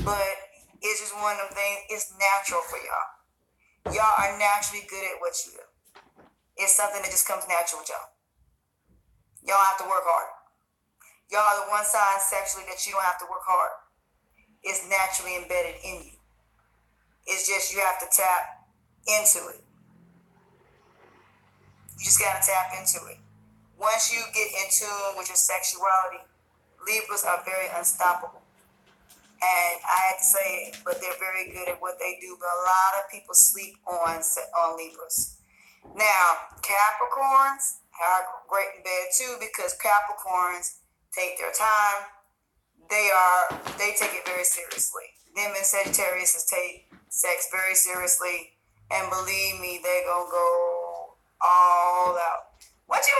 but it's just one of them things. It's natural for y'all. Y'all are naturally good at what you do. It's something that just comes natural with y'all. Y'all have to work hard. Y'all are the one sign sexually that you don't have to work hard. It's naturally embedded in you. It's just you have to tap into it. You just got to tap into it. Once you get in tune with your sexuality, Libras are very unstoppable. And I had to say it, but they're very good at what they do. But a lot of people sleep on Libras. Now, Capricorns are great in bed too, because Capricorns take their time. They take it very seriously. Them and Sagittarius take sex very seriously, and believe me, they gonna go all out. What you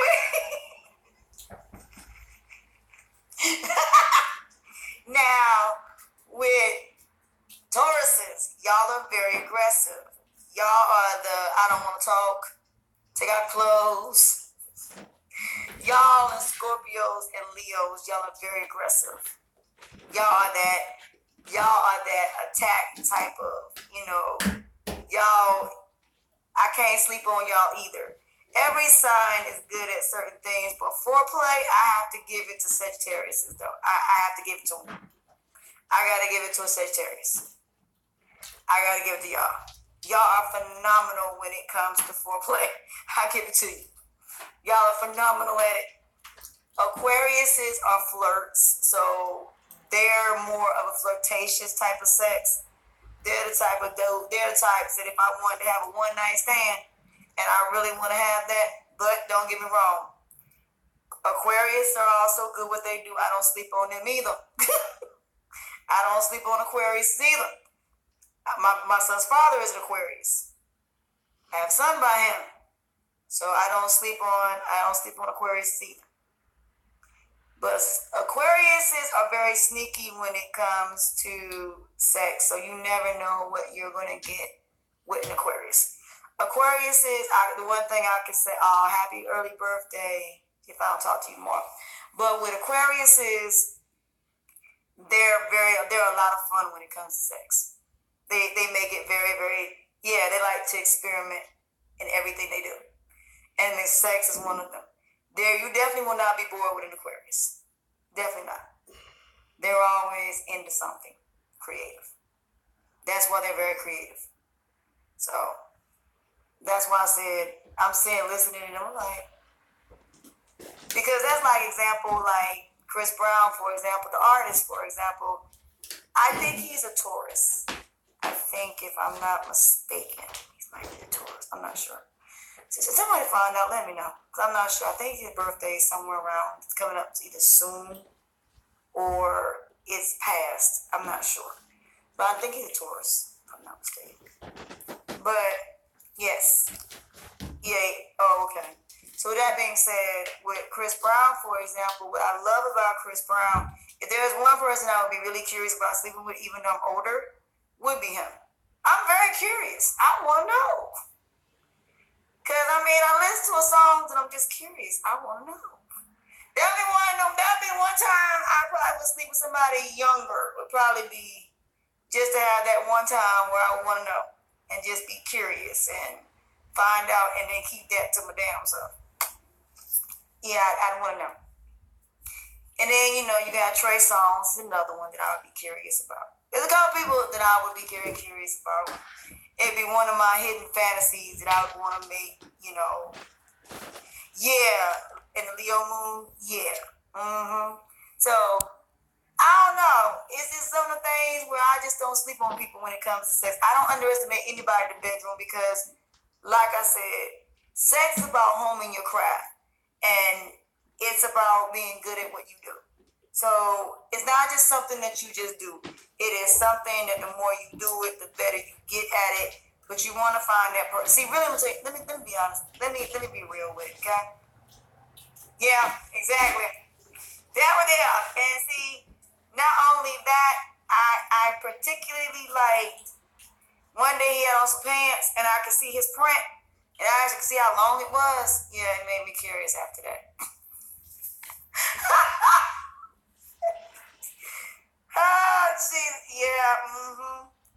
mean? Now, with Tauruses, y'all are very aggressive. Y'all are I don't want to talk, take out clothes. Y'all and Scorpios and Leos, y'all are very aggressive. Y'all are that attack type of, y'all, I can't sleep on y'all either. Every sign is good at certain things, but foreplay, I have to give it to Sagittarius, though. I have to give it to them. I got to give it to a Sagittarius. I got to give it to y'all. Y'all are phenomenal when it comes to foreplay. I give it to you. Y'all are phenomenal at it. Aquariuses are flirts, so they're more of a flirtatious type of sex. They're the types that if I wanted to have a one-night stand and I really want to have that, but don't get me wrong, Aquarius are also good what they do. I don't sleep on them either. I don't sleep on Aquarius either. My son's father is an Aquarius. I have a son by him. So I don't sleep on Aquarius either. But Aquariuses are very sneaky when it comes to sex. So you never know what you're going to get with an Aquarius. Aquariuses, the one thing I can say, happy early birthday if I don't talk to you more. But with Aquariuses, they're a lot of fun when it comes to sex. They make it very, very, they like to experiment in everything they do. And the sex is one of them. You definitely will not be bored with an Aquarius. Definitely not. They're always into something creative. That's why they're very creative. So that's why I'm saying listening to them like, because that's like example, like Chris Brown, for example, the artist, for example, I think he's a Taurus. I think if I'm not mistaken, he might be a Taurus. I'm not sure. So somebody find out, let me know. Because I'm not sure. I think his birthday is somewhere around, it's coming up either soon or it's past. I'm not sure. But I think he's a Taurus, if I'm not mistaken. But, yes. Yeah. Oh, okay. So with that being said, with Chris Brown, for example, what I love about Chris Brown, if there's one person I would be really curious about sleeping with, even though I'm older, would be him. I'm very curious. I want to know. Because, I listen to a song and I'm just curious. I want to know. There'll be one time I probably would sleep with somebody younger. Would probably be just to have that one time where I want to know and just be curious and find out and then keep that to my damn self. Yeah, I want to know. And then, you got Trey Songz, another one that I would be curious about. There's a couple people that I would be very curious about. It'd be one of my hidden fantasies that I would want to make, in the Leo moon, So, I don't know. It's just some of the things where I just don't sleep on people when it comes to sex. I don't underestimate anybody in the bedroom because, like I said, sex is about honing your craft. And it's about being good at what you do. So it's not just something that you just do. It is something that the more you do it, the better you get at it. But you want to find that person. See, really, let me be honest. Let me be real with it, okay? Yeah, exactly. That was there. And see, not only that, I particularly liked one day he had on some pants and I could see his print. And I actually could see how long it was. Yeah, it made me curious after that. Yeah.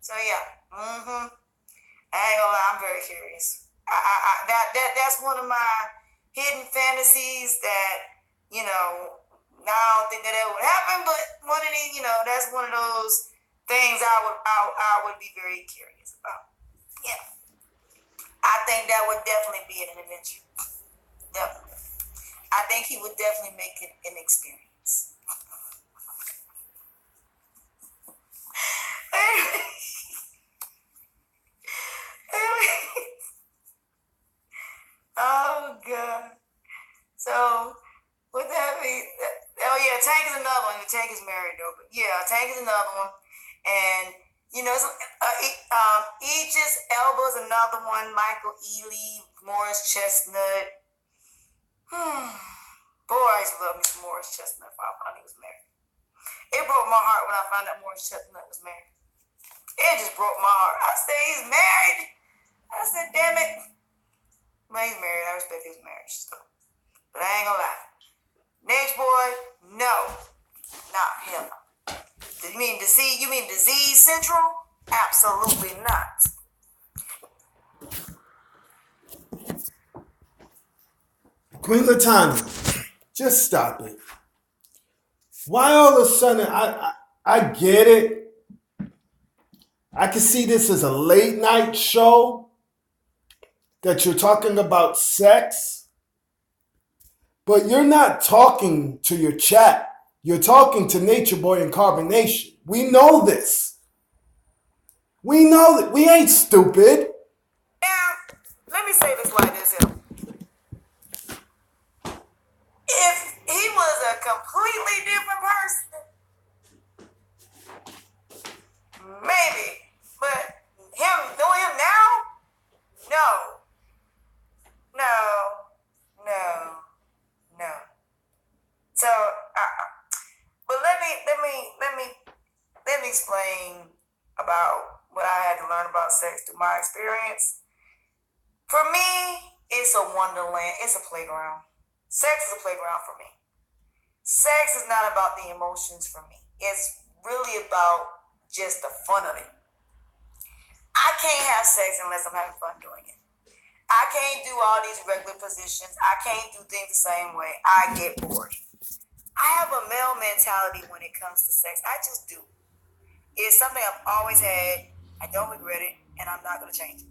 So yeah. I ain't gonna lie, I'm very curious. That's one of my hidden fantasies that, you know, now I don't think that it would happen, but one of these, that's one of those things I would be very curious about. Yeah. I think that would definitely be an adventure. Definitely. I think he would definitely make it an experience. Oh god. So with that be oh yeah, Tank is another one. Tank is married though, but yeah, Tank is another one. And Aegis Elba is another one. Michael Ealy, Morris Chestnut. Boy, I used to love me some Morris Chestnut. I found he was married. It broke my heart when I found out Morris Chestnut was married. It just broke my heart. I said he's married. I said, damn it. But he's married. I respect his marriage stuff. But I ain't gonna lie. Nature Boy, no. Not him. You mean Disease Central? Absolutely not. Queen Latonya, just stop it. Why all of a sudden, I get it. I can see this as a late night show that you're talking about sex, but you're not talking to your chat. You're talking to Nature Boy and Carbonation. We know this. We know that. We ain't stupid. Now, let me say this like this here. If he was a completely different person, maybe. But knowing him now, no. So, but let me explain about what I had to learn about sex through my experience. For me, it's a wonderland. It's a playground. Sex is a playground for me. Sex is not about the emotions for me. It's really about just the fun of it. I can't have sex unless I'm having fun doing it. I can't do all these regular positions. I can't do things the same way. I get bored. I have a male mentality when it comes to sex. I just do. It's something I've always had. I don't regret it, and I'm not going to change it.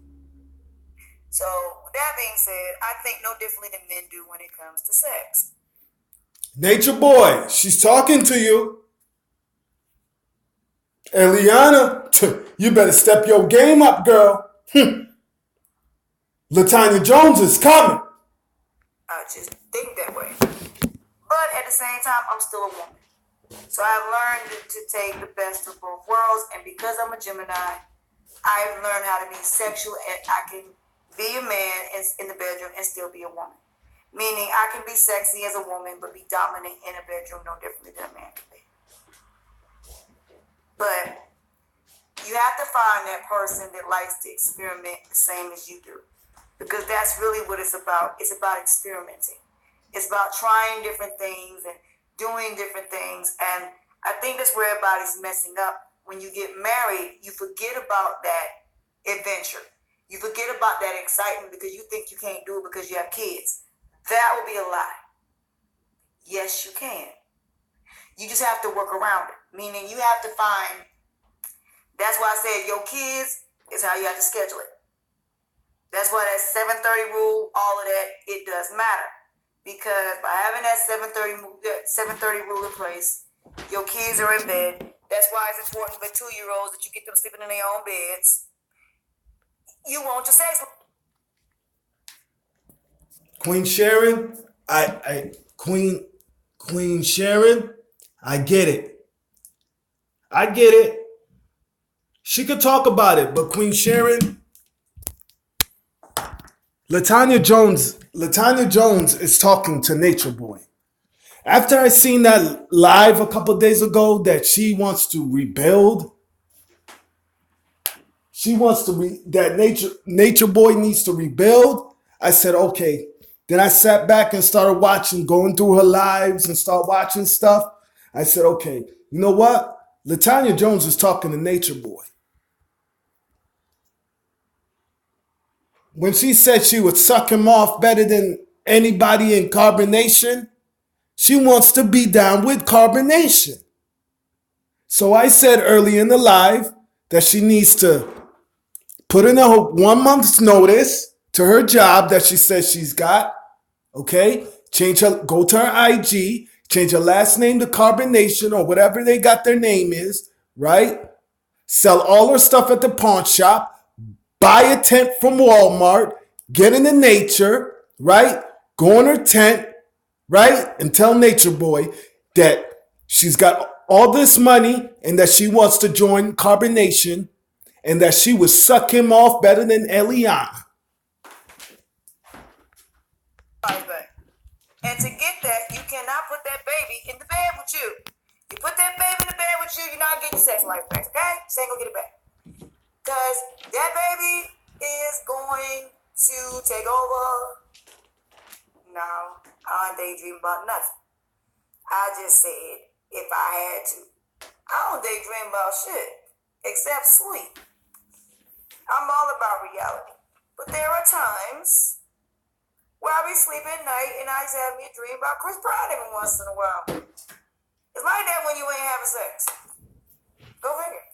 So, with that being said, I think no differently than men do when it comes to sex. Nature Boy, she's talking to you. Eliana, you better step your game up, girl. Latonya Jones is coming. I just think that way. But at the same time, I'm still a woman. So I've learned to take the best of both worlds. And because I'm a Gemini, I've learned how to be sexual. And I can be a man in the bedroom and still be a woman. Meaning I can be sexy as a woman, but be dominant in a bedroom no differently than a man can be. But you have to find that person that likes to experiment the same as you do. Because that's really what it's about. It's about experimenting. It's about trying different things and doing different things. And I think that's where everybody's messing up. When you get married, you forget about that adventure. You forget about that excitement because you think you can't do it because you have kids. That would be a lie. Yes, you can. You just have to work around it. Meaning you have to find, that's why I said your kids is how you have to schedule it. That's why that 7:30 rule, all of that, it does matter. Because by having that 7:30 rule in place, your kids are in bed. That's why it's important for 2-year-olds that you get them sleeping in their own beds. You want your sex. Queen Sharon, Queen Sharon, I get it. I get it. She could talk about it, but Queen Sharon, Latonya Jones is talking to Nature Boy. After I seen that live a couple of days ago that she wants to rebuild, that Nature Boy needs to rebuild, I said, okay. Then I sat back and started going through her lives and start watching stuff. I said, okay, you know what? Latonya Jones was talking to Nature Boy. When she said she would suck him off better than anybody in Carbonation, she wants to be down with Carbonation. So I said early in the live that she needs to put in a 1 month's notice to her job that she says she's got. Okay? Go to her IG, change her last name to Carbonation or whatever they got their name is, right? Sell all her stuff at the pawn shop, buy a tent from Walmart, get into nature, right? Go in her tent, right? And tell Nature Boy that she's got all this money and that she wants to join Carbonation and that she would suck him off better than Eliana. And to get that, you cannot put that baby in the bed with you. You put that baby in the bed with you, you're not getting sex life back, okay? Just ain't gonna get it back. Because that baby is going to take over. No, I don't daydream about nothing. I just said, if I had to. I don't daydream about shit, except sleep. I'm all about reality. But there are times where I be sleeping at night and I just have me a dream about Chris Pratt every once in a while. It's like that when you ain't having sex. Go figure.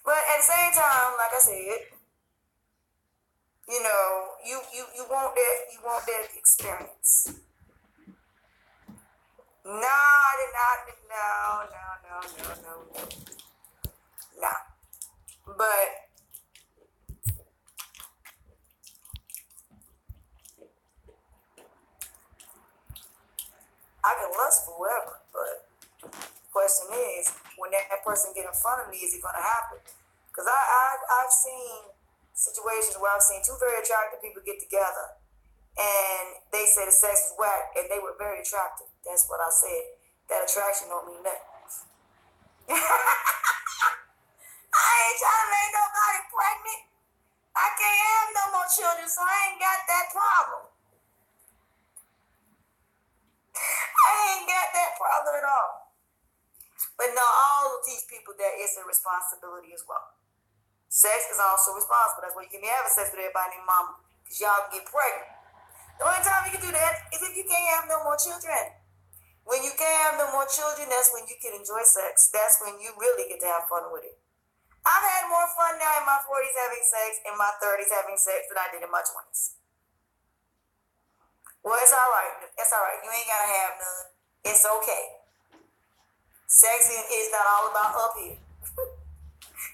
But at the same time, like I said, you know, you want that experience. No, I did not. No. But I can lust forever. But the question is, when that person get in front of me, is it going to happen? Because I've seen situations where I've seen two very attractive people get together and they say the sex is whack and they were very attractive. That's what I said. That attraction don't mean nothing. I ain't trying to make nobody pregnant. I can't have no more children, so I ain't got that problem. I ain't got that problem at all. But no, all of these people, there is a responsibility as well. Sex is also responsible. That's why you can be having sex with everybody named mama, because y'all get pregnant. The only time you can do that is if you can't have no more children. When you can't have no more children, that's when you can enjoy sex. That's when you really get to have fun with it. I've had more fun now in my 40s having sex, in my 30s having sex, than I did in my 20s. Well, it's all right. It's all right. You ain't got to have none. It's okay. Sex is not all about up here.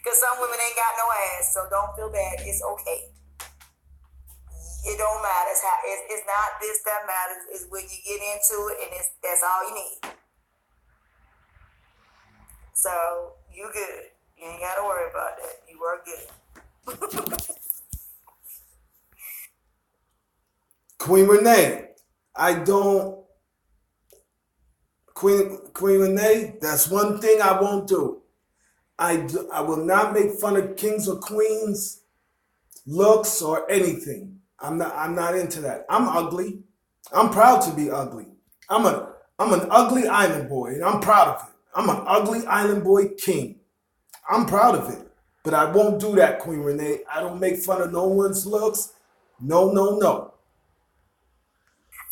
Because some women ain't got no ass, so don't feel bad. It's okay. It don't matter. It's not this that matters. It's when you get into it, and that's all you need. So you good. You ain't got to worry about that. You are good. Queen Renee, Queen Renee, that's one thing I won't do. I will not make fun of kings or queens, looks or anything. I'm not into that. I'm ugly. I'm proud to be ugly. I'm an ugly island boy, and I'm proud of it. I'm an ugly island boy king. I'm proud of it. But I won't do that, Queen Renee. I don't make fun of no one's looks. No.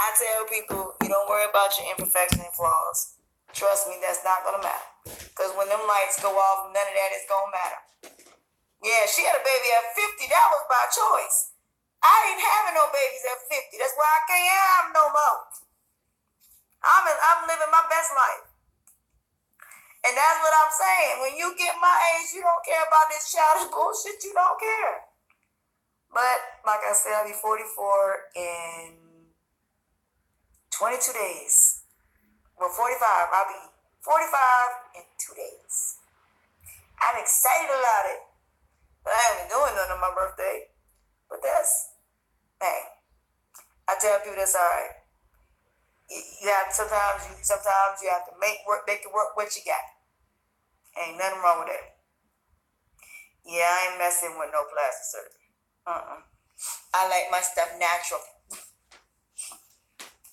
I tell people, you don't worry about your imperfections and flaws. Trust me, that's not going to matter. Because when them lights go off, none of that is going to matter. Yeah, she had a baby at 50. That was by choice. I ain't having no babies at 50. That's why I can't have no more. I'm living my best life. And that's what I'm saying. When you get my age, you don't care about this childish bullshit. You don't care. But, like I said, I'll be 44 in 22 days. Well, 45. I'll be 45 in 2 days. I'm excited about it. But I ain't doing nothing on my birthday. But that's, hey, I tell people that's all right. You have sometimes you have to make it work what you got. Ain't nothing wrong with that. Yeah, I ain't messing with no plastic surgery. I like my stuff natural.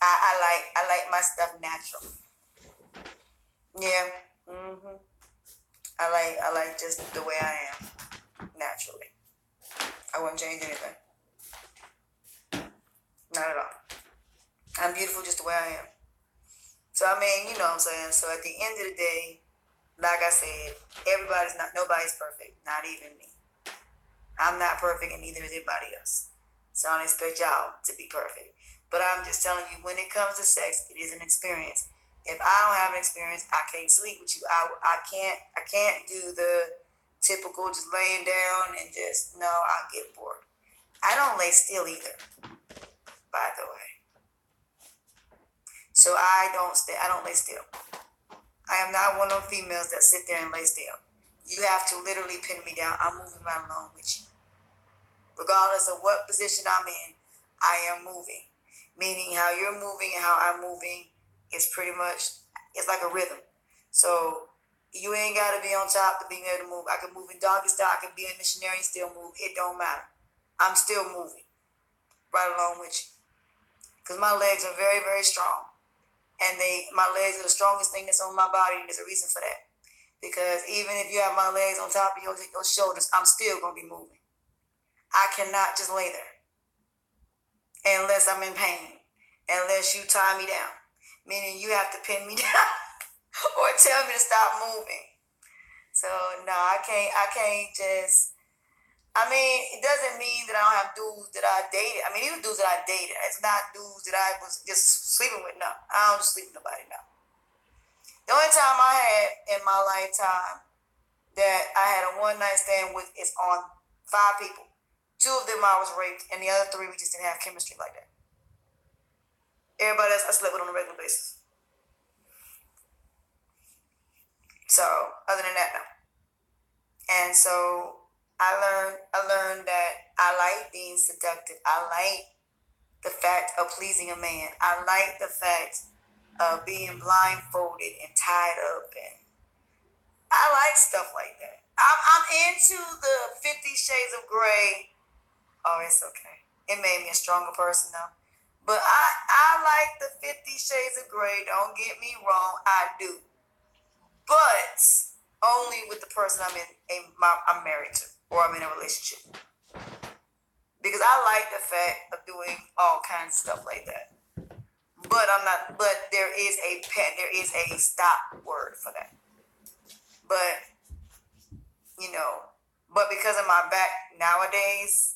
I like my stuff natural. Yeah, Mm-hmm. I like just the way I am, naturally. I wouldn't change anything. Not at all. I'm beautiful just the way I am. So I mean, you know what I'm saying? So at the end of the day, like I said, nobody's perfect, not even me. I'm not perfect and neither is anybody else. So I don't expect y'all to be perfect. But I'm just telling you, when it comes to sex, it is an experience. If I don't have an experience, I can't sleep with you. I can't do the typical just laying down and just no, I'll get bored. I don't lay still either, by the way. So I don't lay still. I am not one of those females that sit there and lay still. You have to literally pin me down. I'm moving right along with you. Regardless of what position I'm in, I am moving. Meaning how you're moving and how I'm moving is pretty much, it's like a rhythm. So you ain't got to be on top to be able to move. I can move in doggy style. I can be a missionary and still move. It don't matter. I'm still moving right along with you. Because my legs are very, very strong. And my legs are the strongest thing that's on my body, and there's a reason for that. Because even if you have my legs on top of your shoulders, I'm still going to be moving. I cannot just lay there unless I'm in pain, unless you tie me down, meaning you have to pin me down or tell me to stop moving. So no, I can't just. I mean, it doesn't mean that I don't have dudes that I dated. I mean, even dudes that I dated, it's not dudes that I was just sleeping with. No, I don't just sleep with nobody. No. The only time I had in my lifetime that I had a one night stand with is on 5 people. 2 of them I was raped, and the other 3 we just didn't have chemistry like that. Everybody else I slept with on a regular basis. So other than that, no. And so I learned that I like being seductive. I like the fact of pleasing a man. I like the fact of being blindfolded and tied up, and I like stuff like that. I'm into the 50 Shades of Grey. Oh, it's okay. It made me a stronger person though. But I like the 50 Shades of Grey. Don't get me wrong, I do. But only with the person I'm married to or I'm in a relationship. Because I like the fact of doing all kinds of stuff like that. But there is a stop word for that. But but because of my back nowadays,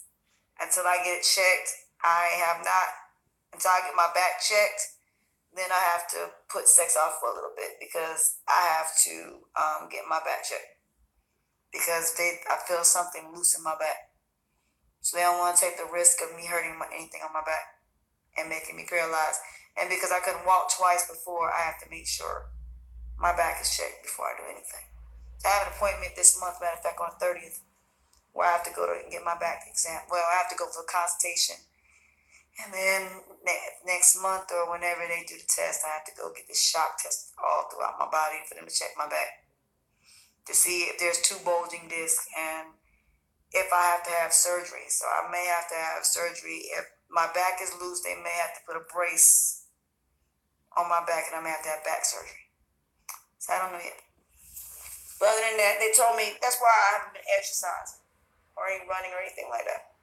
until I get it checked, until I get my back checked, then I have to put sex off for a little bit because I have to get my back checked because I feel something loose in my back. So they don't want to take the risk of me hurting anything on my back and making me paralyzed. And because I couldn't walk twice before, I have to make sure my back is checked before I do anything. So I have an appointment this month, matter of fact, on the 30th, where I have to go to get my back exam. Well, I have to go for a consultation. And then next month or whenever they do the test, I have to go get this shock test all throughout my body for them to check my back to see if there's 2 bulging discs and if I have to have surgery. So I may have to have surgery. If my back is loose, they may have to put a brace on my back and I may have to have back surgery. So I don't know yet. But other than that, they told me that's why I haven't been exercising or ain't running or anything like that.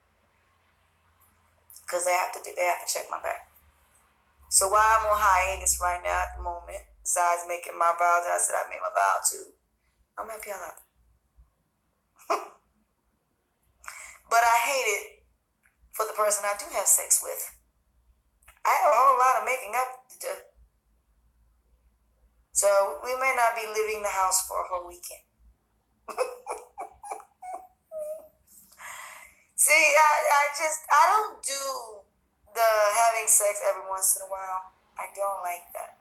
Because they have to check my back. So while I'm on hiatus right now at the moment, besides making my vow that I said I made my vow to, I'm happy y'all out. But I hate it for the person I do have sex with. I have a whole lot of making up to do. So we may not be leaving the house for a whole weekend. See, I don't do the having sex every once in a while. I don't like that.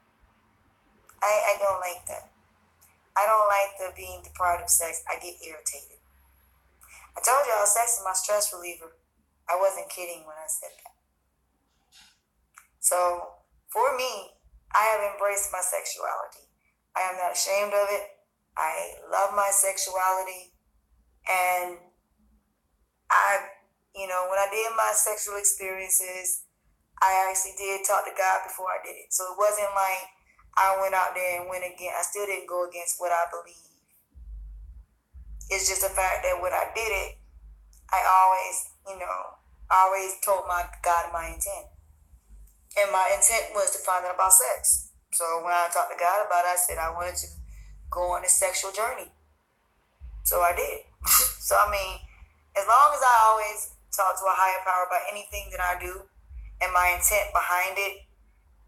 I don't like that. I don't like the being deprived of sex. I get irritated. I told y'all sex is my stress reliever. I wasn't kidding when I said that. So, for me, I have embraced my sexuality. I am not ashamed of it. I love my sexuality. And when I did my sexual experiences, I actually did talk to God before I did it. So it wasn't like I went out there and went again. I still didn't go against what I believe. It's just the fact that when I did it, I always told my God my intent. And my intent was to find out about sex. So when I talked to God about it, I said I wanted to go on this sexual journey. So I did. So I mean, as long as I always talk to a higher power about anything that I do and my intent behind it,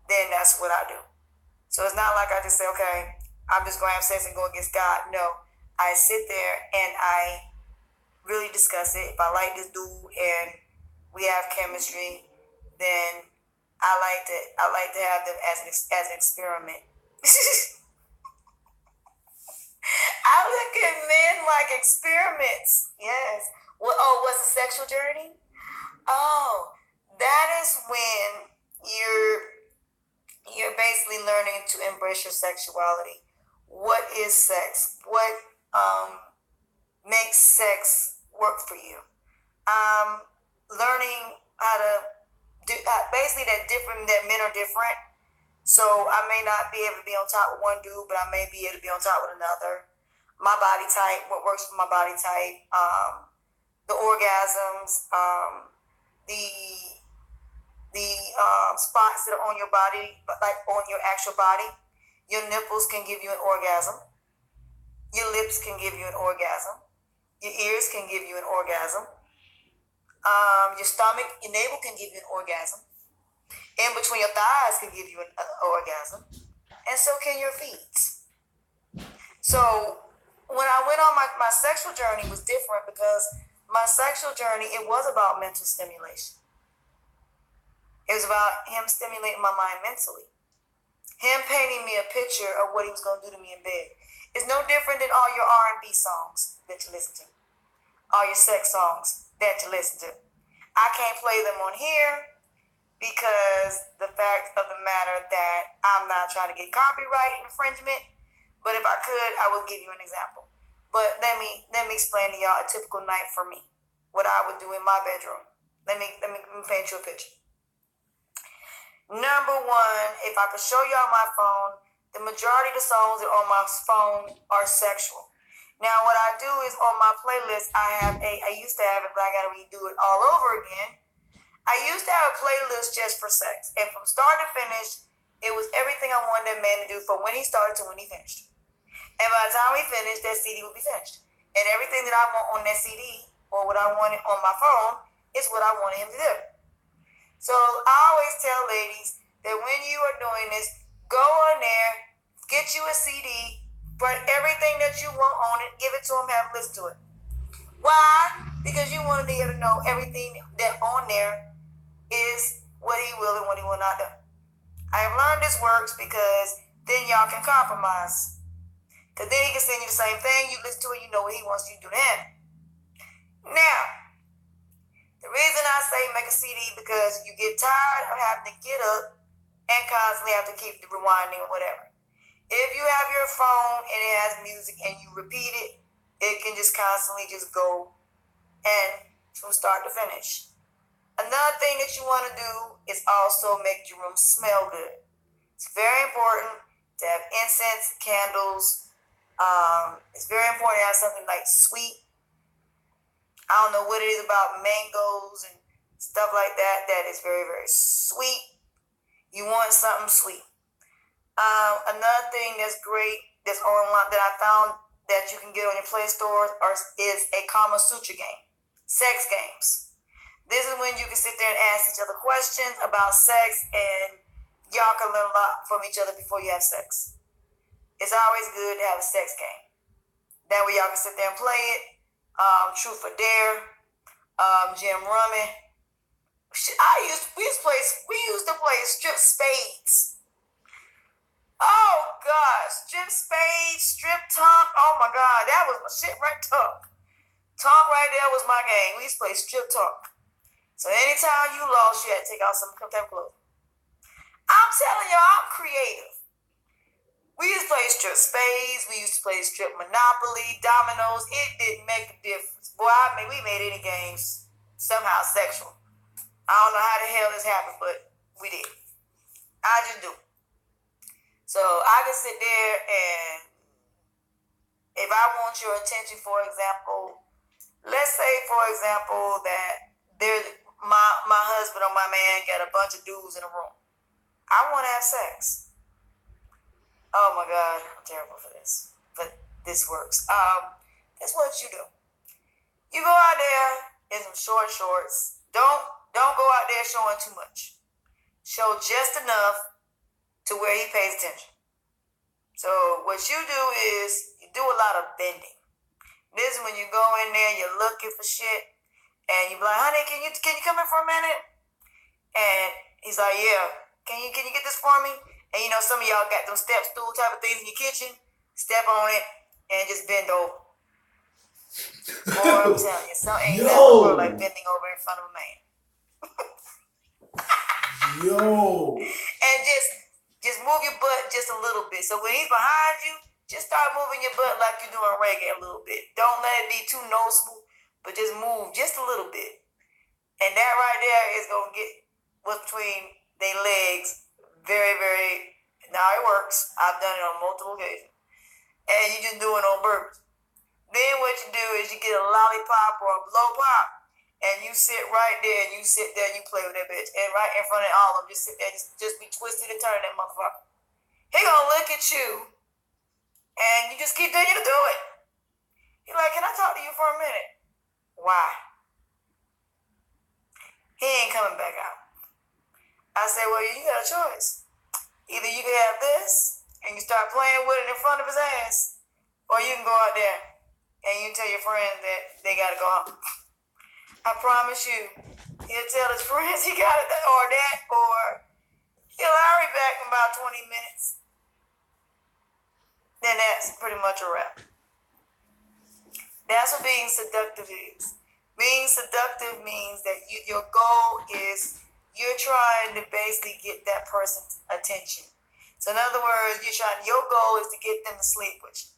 then that's what I do. So it's not like I just say, okay, I'm just going to have sex and go against God. No, I sit there and I really discuss it. If I like this dude and we have chemistry, then I like to have them as an experiment. I look at men like experiments. Yes. What's a sexual journey? Oh, that is when you're basically learning to embrace your sexuality. What is sex? What makes sex work for you? Learning how to do basically that men are different. So I may not be able to be on top with one dude, but I may be able to be on top with another. My body type, what works for my body type, the orgasms, the spots that are on your body, but like on your actual body. Your nipples can give you an orgasm. Your lips can give you an orgasm. Your ears can give you an orgasm. Your stomach, your navel can give you an orgasm. In between your thighs can give you an orgasm. And so can your feet. So when I went on my sexual journey was different because my sexual journey, it was about mental stimulation. It was about him stimulating my mind mentally. Him painting me a picture of what he was going to do to me in bed. It's no different than all your R&B songs that you listen to. All your sex songs that you listen to. I can't play them on here because the fact of the matter that I'm not trying to get copyright infringement. But if I could, I would give you an example. But let me explain to y'all a typical night for me. What I would do in my bedroom. Let me paint you a picture. Number one, if I could show you on my phone, the majority of the songs that are on my phone are sexual. Now, what I do is on my playlist, I used to have it, but I got to redo it all over again. I used to have a playlist just for sex. And from start to finish, it was everything I wanted that man to do from when he started to when he finished. And by the time we finished, that CD would be finished. And everything that I want on that CD or what I wanted on my phone is what I wanted him to do. So I always tell ladies that when you are doing this, go on there, get you a CD, put everything that you want on it, give it to him, have him listen to it. Why? Because you want to be able to know everything that on there is what he will and what he will not do. I have learned this works because then y'all can compromise. Because then he can send you the same thing, you listen to it, you know what he wants you to do to him. Now, the reason I say make a CD because you get tired of having to get up and constantly have to keep the rewinding or whatever. If you have your phone and it has music and you repeat it, it can just constantly just go and from start to finish. Another thing that you want to do is also make your room smell good. It's very important to have incense, candles. It's very important to have something like sweet. I don't know what it is about mangoes and stuff like that that is very, very sweet. You want something sweet. Another thing that's great that's online that I found that you can get on your Play Store is a Kama Sutra game. Sex games. This is when you can sit there and ask each other questions about sex and y'all can learn a lot from each other before you have sex. It's always good to have a sex game. That way y'all can sit there and play it. Truth or Dare, Jim Rummy. We used to play strip spades. Oh gosh, strip spades, strip tonk. Oh my God, that was my shit right tonk. Tonk right there was my game. We used to play strip tonk. So anytime you lost, you had to take out some type of clothes. I'm telling y'all, I'm creative. We used to play strip spades. We used to play strip Monopoly, dominoes. It didn't make a difference. Boy, we made any games somehow sexual. I don't know how the hell this happened, but we did. I just do. So I can sit there and if I want your attention, for example, let's say, for example, that there's my husband or my man got a bunch of dudes in a room. I want to have sex. Oh my God, I'm terrible for this, but this works. That's what you do. You go out there in some short shorts. Don't go out there showing too much. Show just enough to where he pays attention. So what you do is you do a lot of bending. This is when you go in there, you're looking for shit, and you be like, honey, can you come in for a minute? And he's like, yeah. Can you get this for me? And you know some of y'all got them step stool type of things in your kitchen. Step on it and just bend over. Boy, I'm telling you, something ain't never like bending over in front of a man. Yo. And just move your butt just a little bit. So when he's behind you, just start moving your butt like you're doing reggae a little bit. Don't let it be too noticeable, but just move just a little bit. And that right there is gonna get what's between their legs. Very, very. Now it works. I've done it on multiple occasions. And you just do it on purpose. Then what you do is you get a lollipop or a blow pop, and you sit right there, and you sit there, and you play with that bitch, and right in front of all of them, just sit there, just be twisted and turning that motherfucker. He gonna look at you, and you just keep telling you to do it. He's like, can I talk to you for a minute? Why? He ain't coming back out. I say, well, you got a choice. Either you can have this, and you start playing with it in front of his ass, or you can go out there, and you tell your friends that they gotta go home. I promise you, he'll tell his friends he got it, or he'll hurry back in about 20 minutes. Then that's pretty much a wrap. That's what being seductive is. Being seductive means that your goal is you're trying to basically get that person's attention. So in other words, your goal is to get them to sleep with you.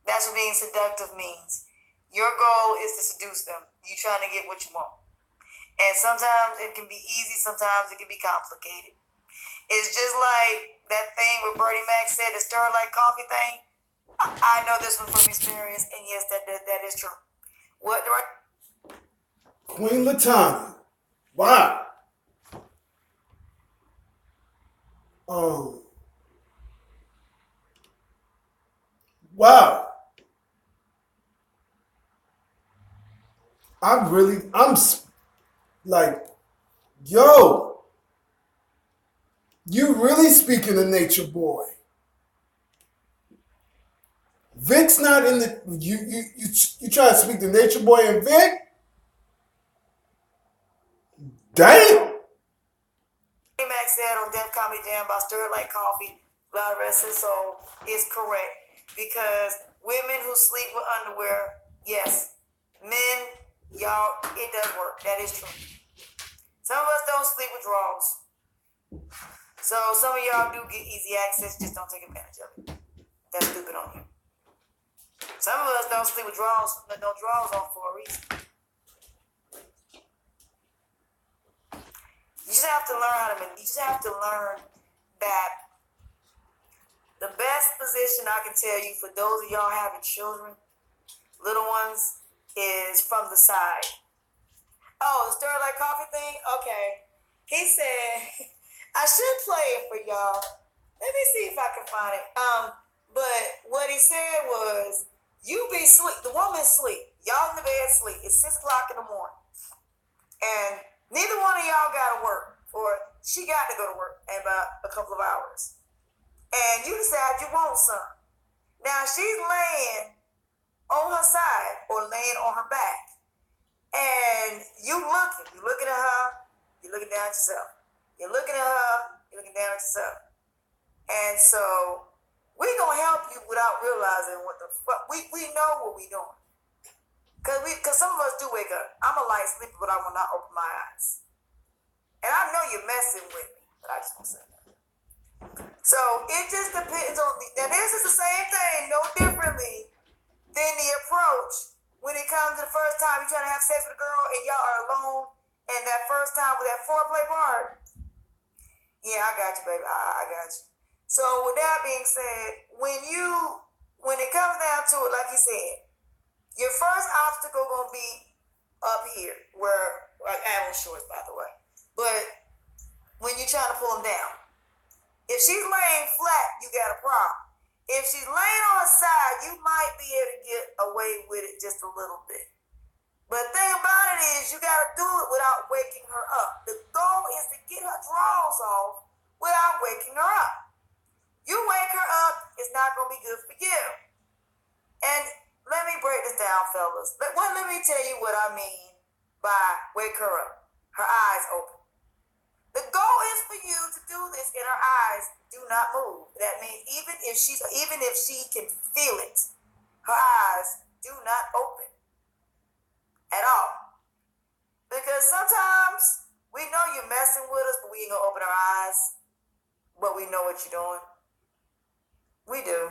That's what being seductive means. Your goal is to seduce them. You're trying to get what you want. And sometimes it can be easy, sometimes it can be complicated. It's just like that thing where Bertie Mac said, the stir like coffee thing. I know this one from experience, and yes, that is true. What do I... Queen Latonya. Wow. Wow. I'm like, yo, you really speaking to nature boy. Vic's not in the, you try to speak to nature boy and Vic? Damn. Max said on Def Comedy Jam about stir like coffee, blood rest and soul is correct. Because women who sleep with underwear, yes. Men, y'all, it does work. That is true. Some of us don't sleep with drawers. So some of y'all do get easy access, just don't take advantage of it. That's stupid on you. Some of us don't sleep with drawers, no drawers on for a reason. You just have to learn that the best position I can tell you for those of y'all having children, little ones, is from the side. Oh, the stir like coffee thing? Okay. He said, I should play it for y'all. Let me see if I can find it. But what he said was, you be sleep, the woman sleep. Y'all in the bed sleep. It's 6 o'clock in the morning. And neither one of y'all got to work, or she got to go to work in about a couple of hours. And you decide you want some. Now she's laying on her side or laying on her back. And you're looking at her, you're looking down at yourself. You're looking at her, you're looking down at yourself. And so we're going to help you without realizing what the fuck. We know what we're doing. Because some of us do wake up. I'm a light sleeper, but I will not open my eyes. And I know you're messing with me, but I just want to say that. So it just depends on now this is the same thing, no differently than the approach when it comes to the first time you're trying to have sex with a girl and y'all are alone, and that first time with that foreplay part. Yeah, I got you, baby. I got you. So with that being said, when it comes down to it, like you said, your first obstacle gonna be up here, where like animal shorts, by the way. But when you're trying to pull them down, if she's laying flat, you got a problem. If she's laying on her side, you might be able to get away with it just a little bit. But the thing about it is, you got to do it without waking her up. The goal is to get her drawers off without waking her up. You wake her up, it's not going to be good for you. And let me break this down, fellas. Let me tell you what I mean by wake her up. Her eyes open. The goal is for you to do this and her eyes do not move. That means even if she can feel it, her eyes do not open at all. Because sometimes we know you're messing with us, but we ain't gonna open our eyes. But we know what you're doing. We do.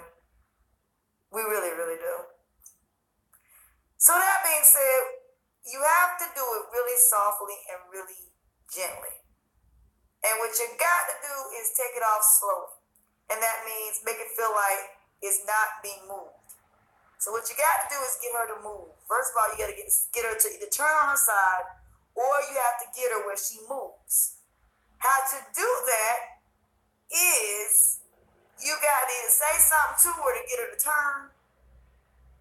We really, really do. So that being said, you have to do it really softly and really gently. And what you got to do is take it off slowly. And that means make it feel like it's not being moved. So what you got to do is get her to move. First of all, you got to get her to either turn on her side, or you have to get her where she moves. How to do that is you got to either say something to her to get her to turn,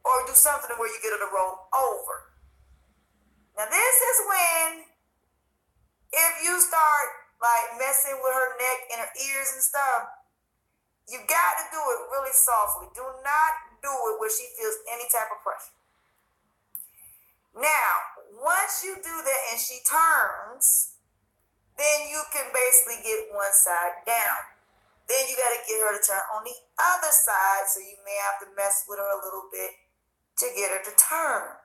or do something where you get her to roll over. Now this is when, if you start like messing with her neck and her ears and stuff, you got to do it really softly. Do not do it where she feels any type of pressure. Now, once you do that and she turns, then you can basically get one side down. Then you got to get her to turn on the other side, so you may have to mess with her a little bit to get her to turn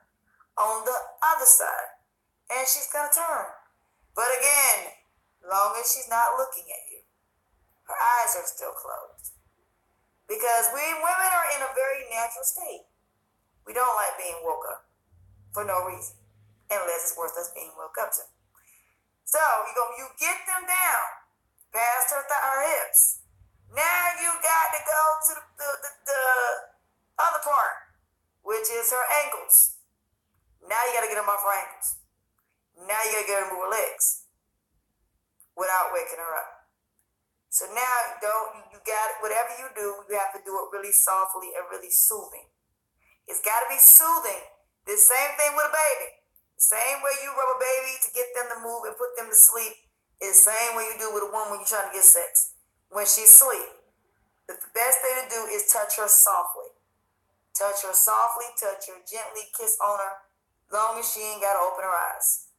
on the other side. And she's going to turn. But again, long as she's not looking at you, her eyes are still closed. Because we women are in a very natural state. We don't like being woke up for no reason, unless it's worth us being woke up to. So you get them down past her hips. Now you got to go to the other part, which is her ankles. Now you got to get them off her ankles. Now you got to get her to move her legs without waking her up. So now you got it, whatever you do, you have to do it really softly and really soothing. It's got to be soothing. The same thing with a baby. The same way you rub a baby to get them to move and put them to sleep is the same way you do with a woman when you're trying to get sex. When she's asleep, the best thing to do is touch her softly. Touch her softly, touch her gently, kiss on her, long as she ain't got to open her eyes.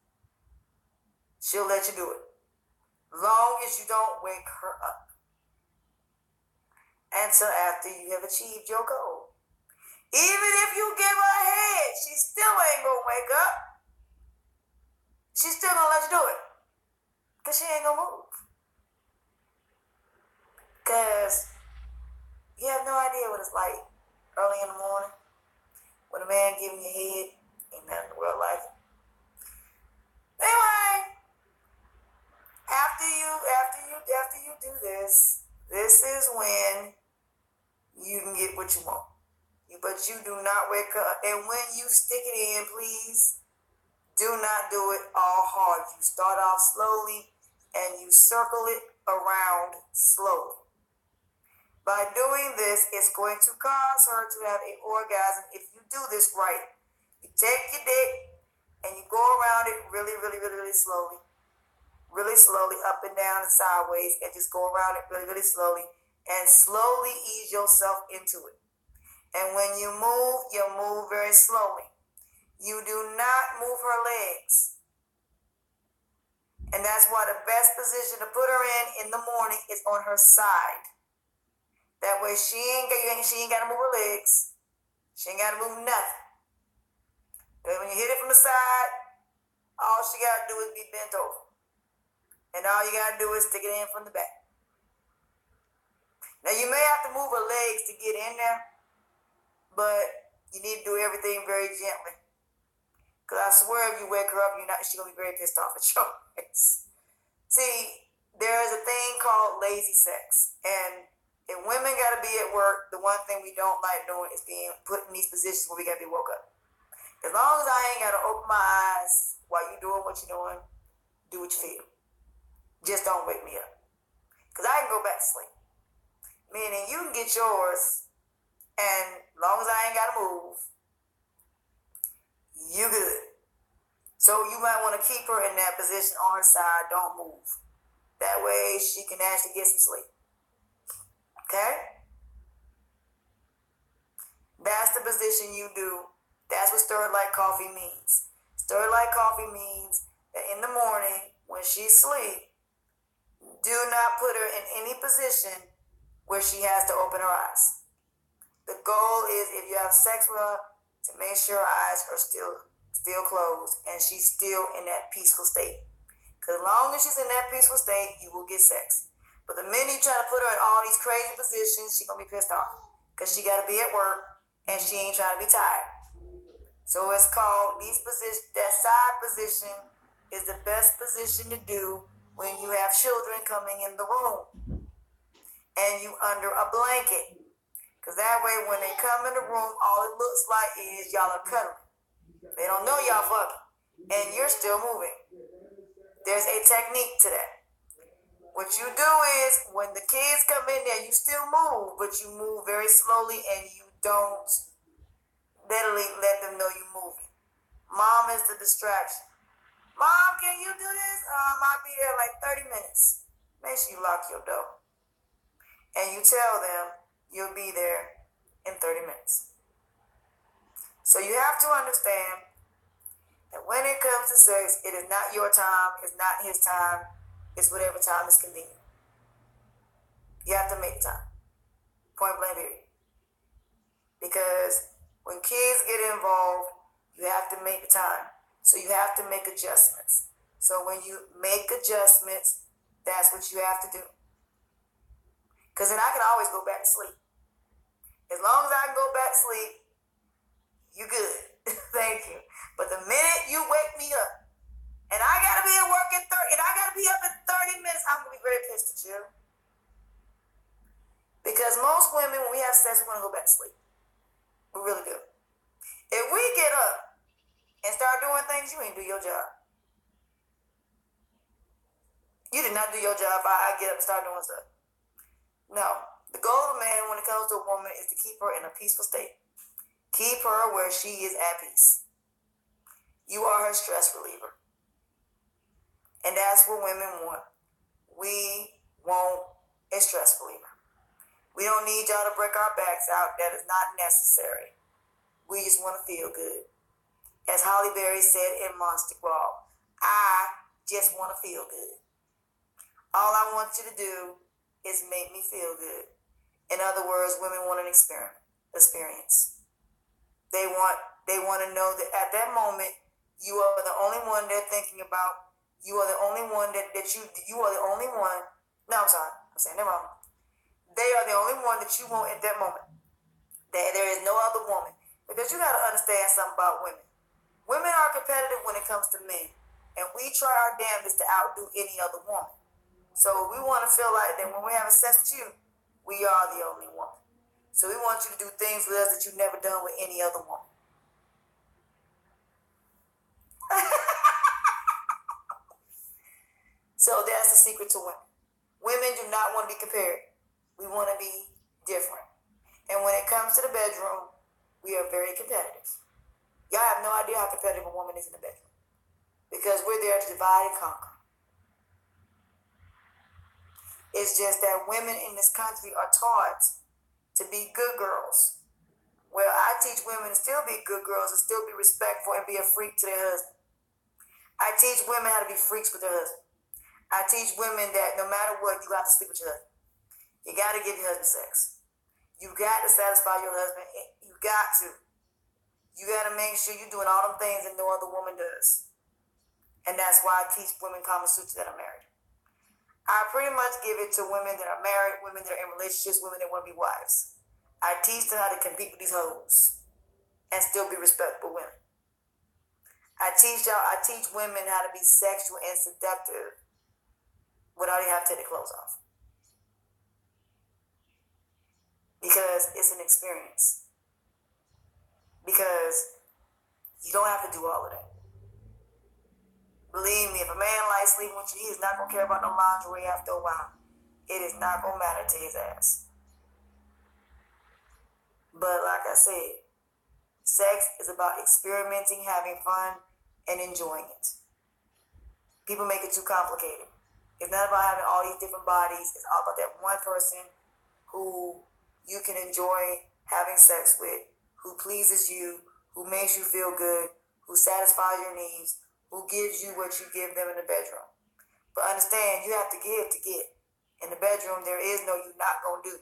She'll let you do it. Long as you don't wake her up. Until after you have achieved your goal. Even if you give her a head, she still ain't gonna wake up. She's still gonna let you do it. Because she ain't gonna move. Because you have no idea what it's like early in the morning when a man giving you head. Ain't nothing in the world like it. Anyway, after you do this is when you can get what you want. But you do not wake up. And when you stick it in, please do not do it all hard. You start off slowly and you circle it around slowly. By doing this, it's going to cause her to have an orgasm if you do this right. You take your dick and you go around it really, really, really, really slowly. Really slowly, up and down and sideways, and just go around it really, really slowly. And slowly ease yourself into it. And when you move very slowly. You do not move her legs. And that's why the best position to put her in the morning is on her side. That way she ain't got to move her legs. She ain't got to move nothing. But when you hit it from the side, all she got to do is be bent over. And all you got to do is stick it in from the back. Now you may have to move her legs to get in there, but you need to do everything very gently. Because I swear if you wake her up, she's going to be very pissed off at your face. See, there is a thing called lazy sex. And If women gotta be at work, the one thing we don't like doing is being put in these positions where we gotta be woke up. As long as I ain't gotta open my eyes while you doing what you're doing, do what you feel. Just don't wake me up. Because I can go back to sleep. Meaning you can get yours, and as long as I ain't gotta move, you good. So you might want to keep her in that position on her side. Don't move. That way she can actually get some sleep. Okay? That's the position you do. That's what stir it like coffee means. Stir it like coffee means that in the morning when she's asleep, do not put her in any position where she has to open her eyes. The goal is, if you have sex with her, to make sure her eyes are still closed and she's still in that peaceful state. Because as long as she's in that peaceful state, you will get sex. But the minute you try to put her in all these crazy positions, she's going to be pissed off. Because she got to be at work and she ain't trying to be tired. So it's called these positions. That side position is the best position to do when you have children coming in the room and you under a blanket. Because that way when they come in the room, all it looks like is y'all are cuddling. They don't know y'all fucking. And you're still moving. There's a technique to that. What you do is, when the kids come in there, you still move, but you move very slowly and you don't literally let them know you're moving. Mom is the distraction. Mom, can you do this? I'll be there like 30 minutes. Make sure you lock your door. And you tell them you'll be there in 30 minutes. So you have to understand that when it comes to sex, it is not your time, it's not his time, it's whatever time is convenient. You have to make time. Point blank period. Because when kids get involved, you have to make time. So you have to make adjustments. So when you make adjustments, that's what you have to do. Because then I can always go back to sleep. As long as I can go back to sleep, you good. Thank you. But the minute you wake me up, and I gotta be at work and I gotta be up in 30 minutes, I'm gonna be very pissed at you. Because most women, when we have sex, we wanna go back to sleep. We really do. If we get up and start doing things, you ain't do your job. You did not do your job. I get up and start doing stuff. No. The goal of a man when it comes to a woman is to keep her in a peaceful state. Keep her where she is at peace. You are her stress reliever. And that's what women want. We want a stress reliever. We don't need y'all to break our backs out. That is not necessary. We just want to feel good. As Holly Berry said in Monster Ball, I just want to feel good. All I want you to do is make me feel good. In other words, women want an experience. They want to know that at that moment, you are the only one they're thinking about. You are the only one you are the only one. No, I'm sorry. I'm saying that wrong. They are the only one that you want at that moment. That there is no other woman. Because you got to understand something about women. Women are competitive when it comes to men. And we try our damnedest to outdo any other woman. So we want to feel like that when we're having sex with you, we are the only woman. So we want you to do things with us that you've never done with any other woman. So that's the secret to women. Women do not want to be compared. We want to be different. And when it comes to the bedroom, we are very competitive. Y'all have no idea how competitive a woman is in the bedroom. Because we're there to divide and conquer. It's just that women in this country are taught to be good girls. Well, I teach women to still be good girls and still be respectful and be a freak to their husband. I teach women how to be freaks with their husband. I teach women that no matter what, you have to sleep with your husband. You got to give your husband sex. You got to satisfy your husband. You got to. You got to make sure you're doing all them things that no other woman does. And that's why I teach women Kama Sutra that are married. I pretty much give it to women that are married, women that are in relationships, women that want to be wives. I teach them how to compete with these hoes and still be respectable women. I teach women how to be sexual and seductive without even having to take their clothes off. because it's an experience. Because you don't have to do all of that. Believe me, if a man likes sleeping with you, he is not going to care about no lingerie after a while. It is not going to matter to his ass. But like I said, sex is about experimenting, having fun, and enjoying it. People make it too complicated. It's not about having all these different bodies. It's all about that one person who you can enjoy having sex with, who pleases you, who makes you feel good, who satisfies your needs, who gives you what you give them in the bedroom. But understand, you have to give to get. In the bedroom, there is no you not gonna do.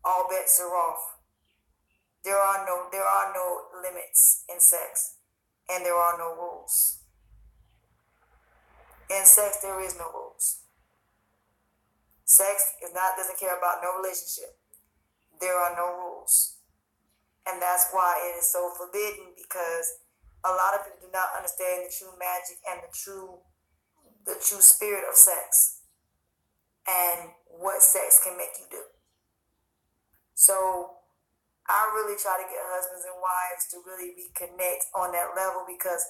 All bets are off. There are no limits in sex, and there are no rules. In sex, there is no rules. Sex doesn't care about no relationship. There are no rules. And that's why it is so forbidden, because a lot of people do not understand the true magic and the true spirit of sex and what sex can make you do. So I really try to get husbands and wives to really reconnect on that level, because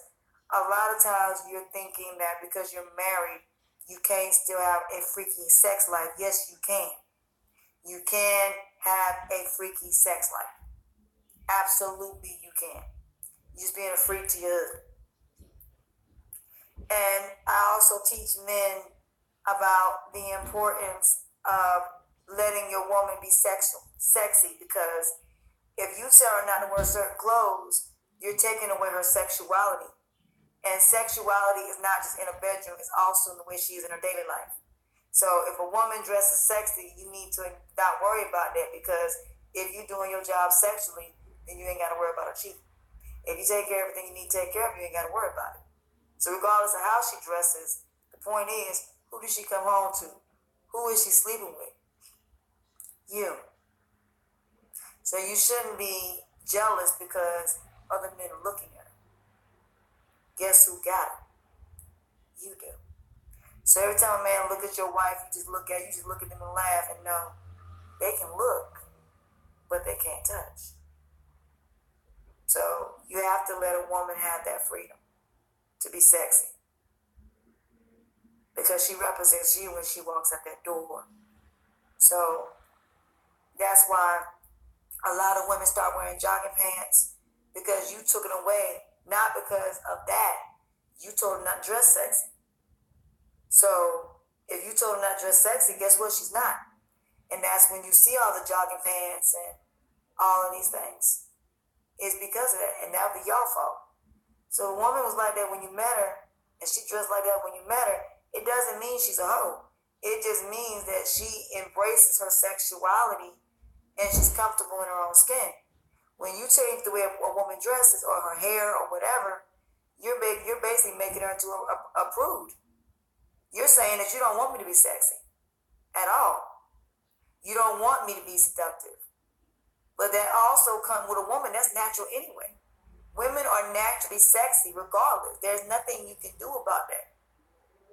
a lot of times you're thinking that because you're married, you can't still have a freaky sex life. Yes, you can. You can have a freaky sex life. Absolutely, you can. You're just being a freak to your husband. And I also teach men about the importance of letting your woman be sexy, because if you tell her not to wear certain clothes, you're taking away her sexuality. And sexuality is not just in a bedroom, it's also in the way she is in her daily life. So if a woman dresses sexy, you need to not worry about that, because if you're doing your job sexually, then you ain't got to worry about her cheating. If you take care of everything you need to take care of, you ain't got to worry about it. So regardless of how she dresses, the point is, who does she come home to? Who is she sleeping with? You. So you shouldn't be jealous because other men are looking at her. Guess who got her? You do. So every time a man look at your wife, you just look at them and laugh and know they can look, but they can't touch. So you have to let a woman have that freedom to be sexy, because she represents you when she walks out that door. So that's why a lot of women start wearing jogging pants, because you took it away, not because of that. You told her not to dress sexy. So if you told her not to dress sexy, guess what? She's not. And that's when you see all the jogging pants and all of these things. It's because of that, and that would be your fault. So a woman was like that when you met her, and she dressed like that when you met her, it doesn't mean she's a hoe. It just means that she embraces her sexuality and she's comfortable in her own skin. When you change the way a woman dresses, or her hair, or whatever, you're basically making her into a prude. You're saying that you don't want me to be sexy at all. You don't want me to be seductive. But that also comes with a woman, that's natural anyway. Women are naturally sexy regardless. There's nothing you can do about that.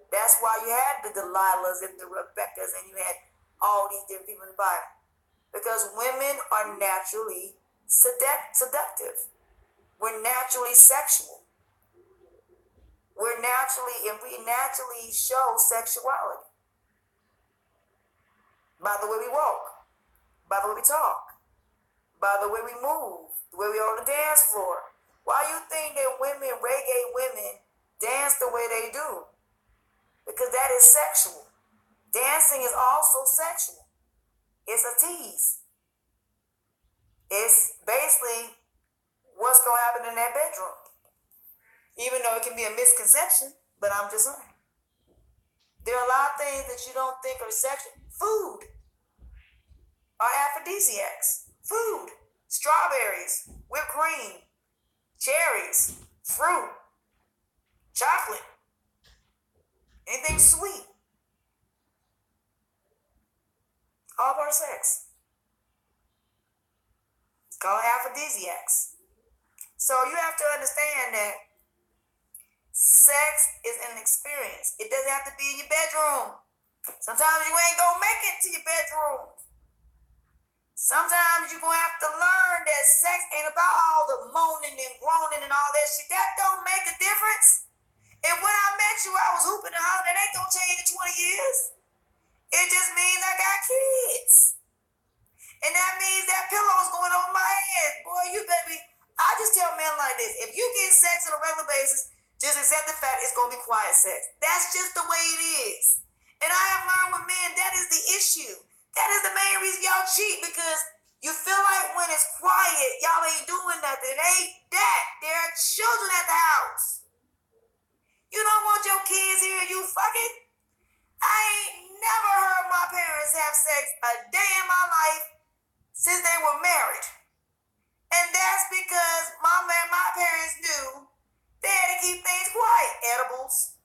That's why you had the Delilahs and the Rebeccas, and you had all these different people in the Bible. Because women are naturally seductive. We're naturally sexual. We naturally show sexuality. By the way we walk, by the way we talk, by the way we move, the way we are on the dance floor. Why you think that reggae women, dance the way they do? Because that is sexual. Dancing is also sexual. It's a tease. It's basically what's going to happen in that bedroom. Even though it can be a misconception, but I'm just saying. There are a lot of things that you don't think are sexual. Food are aphrodisiacs. Food, strawberries, whipped cream, cherries, fruit, chocolate, anything sweet. All part of sex. It's called aphrodisiacs. So you have to understand that sex is an experience. It doesn't have to be in your bedroom. Sometimes you ain't gonna make it to your bedroom. Sometimes you're going to have to learn that sex ain't about all the moaning and groaning and all that shit. That don't make a difference. And when I met you, I was hooping and hollering. That ain't gonna change in 20 years. It just means I got kids. And that means that pillow's going over my head. Boy, you better be. I just tell men like this. If you get sex on a regular basis, just accept the fact it's going to be quiet sex. That's just the way it is. And I have learned with men, that is the issue. That is the main reason y'all cheat, because you feel like when it's quiet, y'all ain't doing nothing. It ain't that. There are children at the house. You don't want your kids hearing you fucking. I ain't never heard my parents have sex a day in my life since they were married. And that's because my parents knew they had to keep things quiet. Edibles,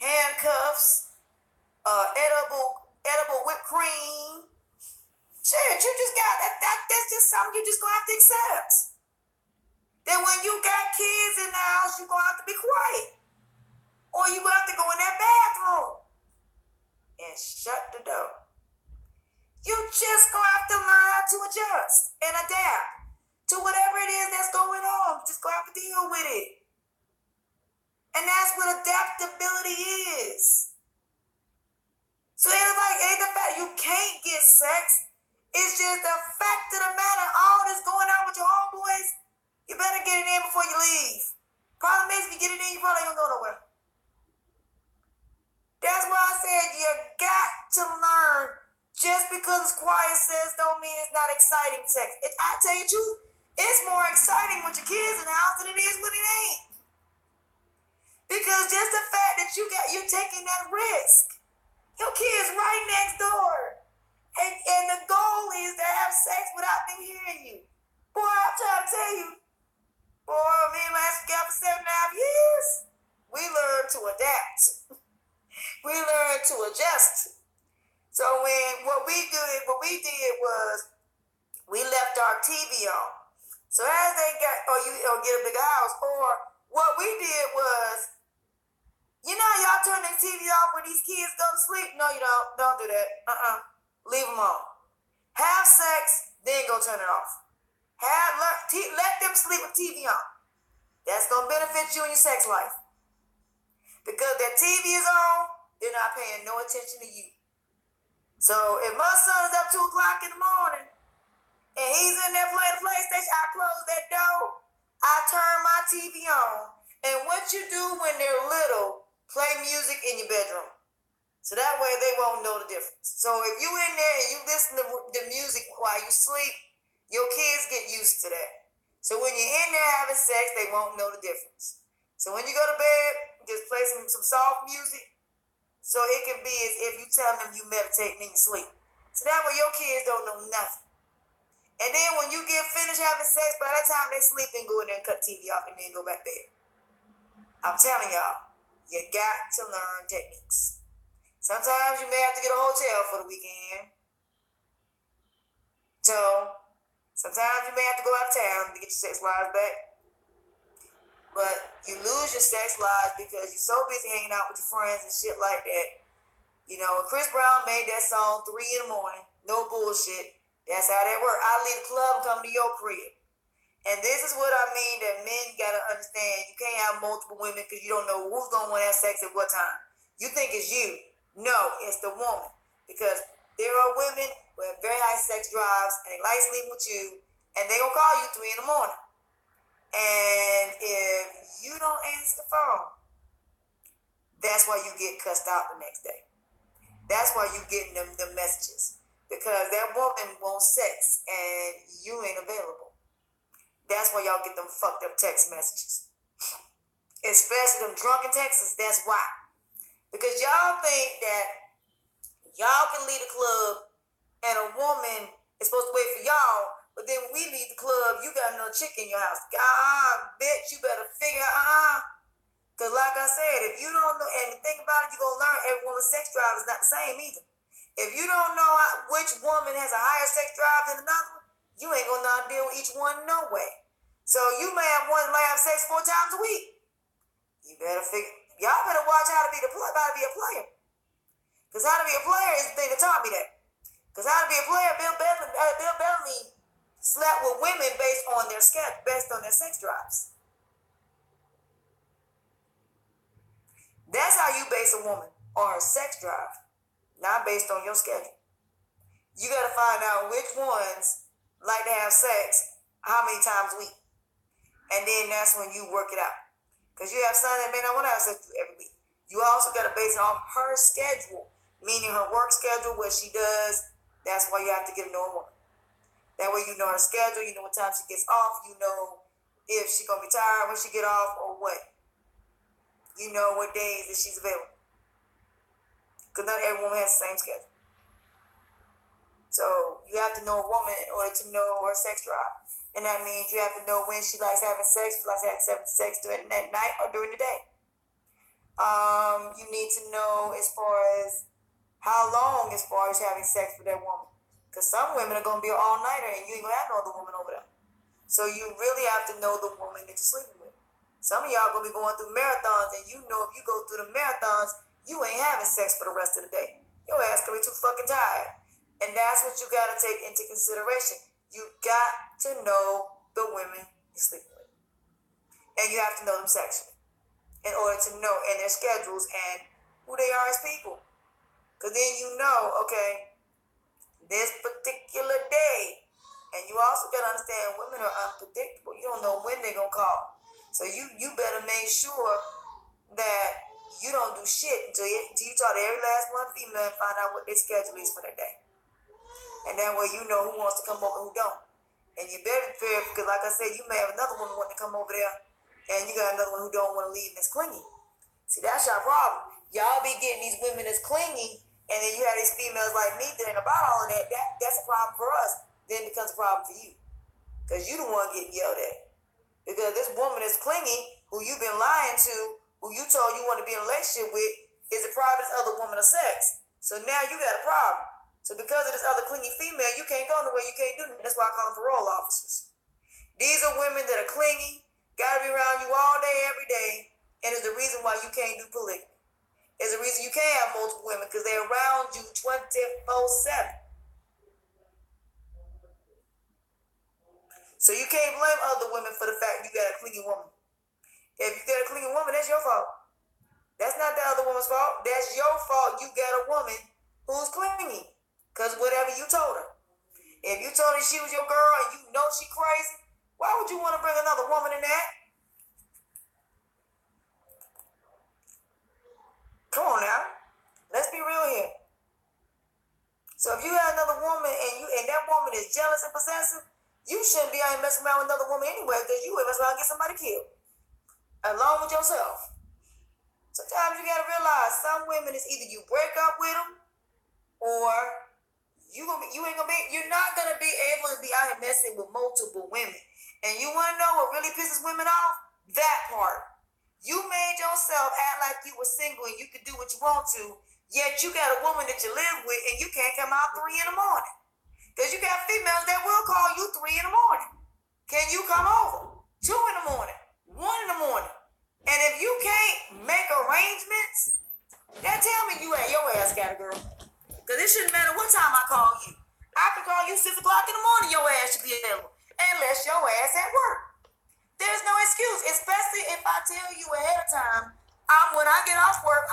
handcuffs, edible whipped cream. Shit, you just got that's just something you just gonna have to accept. That when you got kids in the house, you're gonna have to be quiet. Or you're gonna have to go in that bathroom and shut the door. You just gonna have to learn how to adjust and adapt to whatever it is that's going on. You just gonna have to deal with it. And that's what adaptability is. So ain't the fact you can't get sex. It's just the fact of the matter, all this going on with your homeboys, you better get it in before you leave. Problem is, if you get it in, you probably ain't gonna go nowhere. That's why I said you got to learn. Just because it's quiet sex don't mean it's not exciting sex. I tell you the truth, it's more exciting with your kids in the house than it is when it ain't. Because just the fact that you taking that risk. Your kid's right next door. And the goal is to have sex without them hearing you. Boy, I'm trying to tell you. Boy, me and my ass together for 7.5 years. We learned to adapt. We learned to adjust. So what we did was we left our TV on. So as they got, you get a bigger house, or what we did was, y'all turn the TV off when these kids go to sleep. No, you don't. Don't do that. Leave them on. Have sex, then go turn it off. Let them sleep with TV on. That's gonna benefit you in your sex life. Because that TV is on, they're not paying no attention to you. So if my son is up 2 o'clock in the morning and he's in there playing the PlayStation, I close that door, I turn my TV on. And what you do when they're little, play music in your bedroom. So that way they won't know the difference. So if you in there and you listen to the music while you sleep, your kids get used to that. So when you're in there having sex, they won't know the difference. So when you go to bed, just play some soft music. So it can be as if you tell them you meditating in your sleep. So that way your kids don't know nothing. And then when you get finished having sex, by that time they sleep and go in there and cut TV off and then go back to bed. I'm telling y'all, you got to learn techniques. Sometimes you may have to get a hotel for the weekend. So sometimes you may have to go out of town to get your sex lives back. But you lose your sex lives because you're so busy hanging out with your friends and shit like that. When Chris Brown made that song 3 in the morning, no bullshit, that's how that works. I leave the club and come to your crib. And this is what I mean, that men gotta understand. You can't have multiple women because you don't know who's gonna want to have sex at what time. You think it's you. No, it's the woman. Because there are women who have very high sex drives and they like sleeping with you, and they gonna call you 3 in the morning. And if you don't answer the phone, that's why you get cussed out the next day. That's why you getting them messages. Because that woman wants sex and you ain't available. That's why y'all get them fucked up text messages. Especially them drunken texts, that's why. Because y'all think that y'all can leave the club and a woman is supposed to wait for y'all, but then when we leave the club, you got another chick in your house. Bitch, you better figure Because like I said, if you don't know, and the thing about it, you're going to learn every woman's sex drive is not the same either. If you don't know which woman has a higher sex drive than another, you ain't going to know how to deal with each one no way. So you may have one that might have sex 4 times a week. You better figure. Y'all better watch how to be a player. Because how to be a player is the thing that taught me that. Because how to be a player, Bill Bellamy slept with women based on their sex drives. That's how you base a woman, on her sex drive, not based on your schedule. You got to find out which ones like to have sex how many times a week. And then that's when you work it out. Because you have some that may not want to have sex with you every week. You also got to base it on her schedule, meaning her work schedule, what she does. That's why you have to get to know a woman. That way you know her schedule, you know what time she gets off, you know if she's going to be tired when she get off or what. You know what days that she's available. Because not every woman has the same schedule. So you have to know a woman in order to know her sex drive. And that means you have to know when she likes having sex, if she likes having sex during that night or during the day. You need to know as far as how long as far as having sex with that woman. Because some women are going to be an all-nighter and you ain't going to have no other woman over there. So you really have to know the woman that you're sleeping with. Some of y'all going to be going through marathons and you know if you go through the marathons, you ain't having sex for the rest of the day. Your ass going to be too fucking tired. And that's what you got to take into consideration. You got to know the women you're sleeping with. And you have to know them sexually in order to know and their schedules and who they are as people. Because then you know, okay, this particular day. And you also got to understand women are unpredictable. You don't know when they're going to call. So you better make sure that you don't do shit until you talk to every last one female and find out what their schedule is for that day. And that way you know who wants to come over and who don't. And you better prepare because like I said, you may have another woman wanting to come over there and you got another one who don't want to leave and is clingy. See, that's your problem. Y'all be getting these women that's clingy and then you have these females like me that ain't about all of that. That's a problem for us. Then it becomes a problem for you. Because you the one getting yelled at. Because this woman that's clingy, who you've been lying to, who you told you want to be in a relationship with, is deprived of this other woman of sex. So now you got a problem. So because of this other clingy female, you can't go nowhere, you can't do nothing. That's why I call them parole officers. These are women that are clingy, gotta be around you all day, every day, and it's the reason why you can't do polygamy. It's the reason you can't have multiple women, because they're around you 24/7. So you can't blame other women for the fact you got a clingy woman. If you got a clingy woman, that's your fault. That's not the other woman's fault. That's your fault. You got a woman who's clingy. Because whatever you told her. If you told her she was your girl and you know she crazy, why would you want to bring another woman in that? Come on now. Let's be real here. So if you have another woman and that woman is jealous and possessive, you shouldn't be out messing around with another woman anyway because you would mess around and get somebody killed. Along with yourself. Sometimes you gotta realize some women is either you break up with them or you're not gonna be able to be out here messing with multiple women. And you wanna know what really pisses women off? That part. You made yourself act like you were single and you could do what you want to, yet you got a woman that you live with and you can't come out 3 in the morning. Because you got females that will call you 3 in the morning. Can you come over? 2 in the morning, 1 in the morning. And if you can't make arrangements, then tell me you ain't your ass got a girl. Because it shouldn't matter what time I call you. I can call you 6 o'clock in the morning, your ass should be available. Unless your ass at work. There's no excuse, especially if I tell you ahead of time, when I get off work,